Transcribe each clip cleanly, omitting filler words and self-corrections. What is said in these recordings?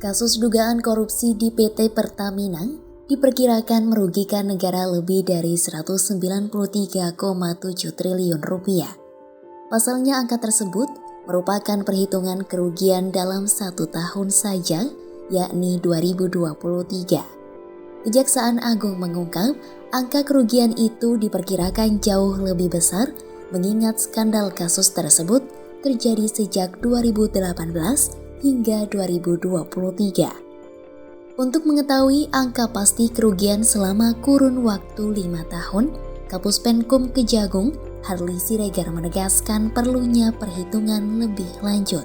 Kasus dugaan korupsi di PT Pertamina diperkirakan merugikan negara lebih dari 193,7 triliun rupiah. Pasalnya angka tersebut merupakan perhitungan kerugian dalam 1 tahun saja, yakni 2023. Kejaksaan Agung mengungkap angka kerugian itu diperkirakan jauh lebih besar mengingat skandal kasus tersebut terjadi sejak 2018 hingga 2023. Untuk mengetahui angka pasti kerugian selama kurun waktu 5 tahun, Kapus Penkum Kejagung Harley Siregar menegaskan perlunya perhitungan lebih lanjut.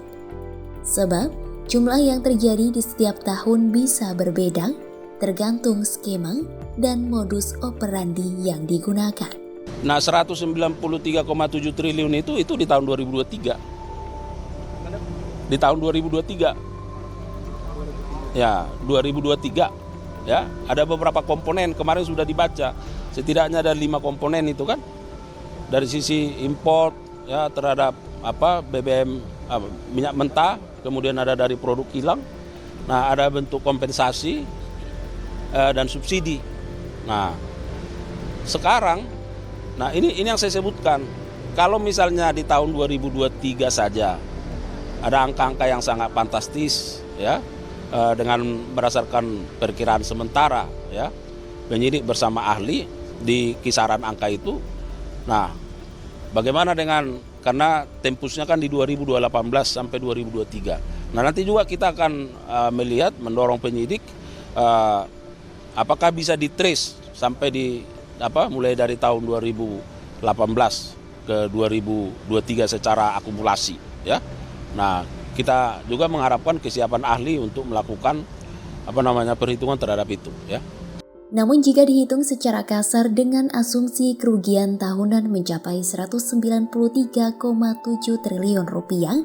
Sebab jumlah yang terjadi di setiap tahun bisa berbeda tergantung skema dan modus operandi yang digunakan. Nah, 193,7 triliun itu di tahun 2023. Di tahun 2023. Ya, 2023. Ya, ada beberapa komponen kemarin sudah dibaca. Setidaknya ada 5 komponen itu kan. Dari sisi import ya terhadap BBM minyak mentah, kemudian ada dari produk kilang. Nah, ada bentuk kompensasi dan subsidi. Nah, sekarang ini yang saya sebutkan. Kalau misalnya di tahun 2023 saja ada angka-angka yang sangat fantastis ya, dengan berdasarkan perkiraan sementara ya, penyidik bersama ahli di kisaran angka itu. Nah, bagaimana dengan, karena tempusnya kan di 2018 sampai 2023. Nah, nanti juga kita akan melihat, mendorong penyidik apakah bisa di-trace sampai di mulai dari tahun 2018 ke 2023 secara akumulasi ya. Nah, kita juga mengharapkan kesiapan ahli untuk melakukan perhitungan terhadap itu ya. Namun jika dihitung secara kasar dengan asumsi kerugian tahunan mencapai 193,7 triliun rupiah,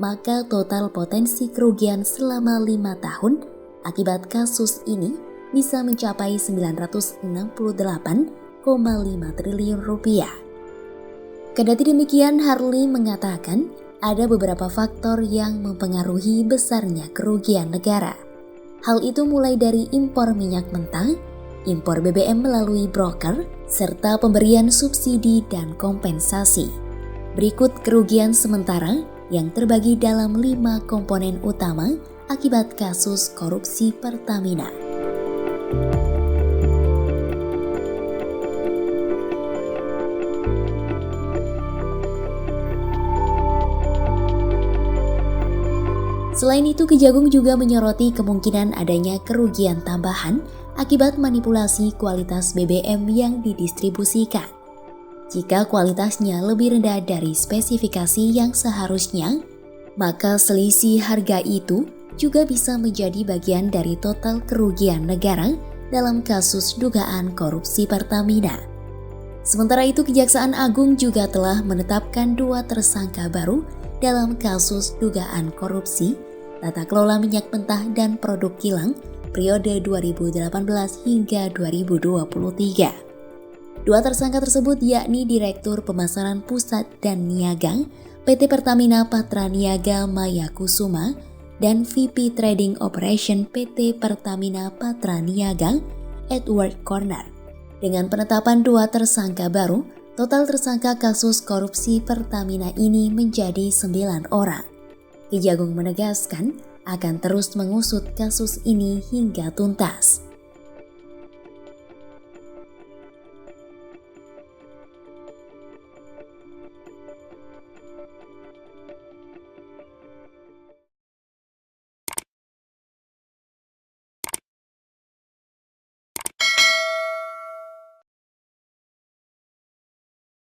maka total potensi kerugian selama 5 tahun akibat kasus ini bisa mencapai 968,5 triliun rupiah. Kendati demikian, Harley mengatakan ada beberapa faktor yang mempengaruhi besarnya kerugian negara. Hal itu mulai dari impor minyak mentah, impor BBM melalui broker, serta pemberian subsidi dan kompensasi. Berikut kerugian sementara yang terbagi dalam 5 komponen utama akibat kasus korupsi Pertamina. Selain itu, Kejagung juga menyoroti kemungkinan adanya kerugian tambahan akibat manipulasi kualitas BBM yang didistribusikan. Jika kualitasnya lebih rendah dari spesifikasi yang seharusnya, maka selisih harga itu juga bisa menjadi bagian dari total kerugian negara dalam kasus dugaan korupsi Pertamina. Sementara itu, Kejaksaan Agung juga telah menetapkan 2 tersangka baru dalam kasus dugaan korupsi tata kelola minyak mentah dan produk kilang periode 2018 hingga 2023. 2 tersangka tersebut yakni Direktur Pemasaran Pusat dan Niaga PT Pertamina Patra Niaga Maya Kusuma dan VP Trading Operation PT Pertamina Patra Niaga Edward Corner. Dengan penetapan 2 tersangka baru, total tersangka kasus korupsi Pertamina ini menjadi 9 orang. Kejagung menegaskan akan terus mengusut kasus ini hingga tuntas.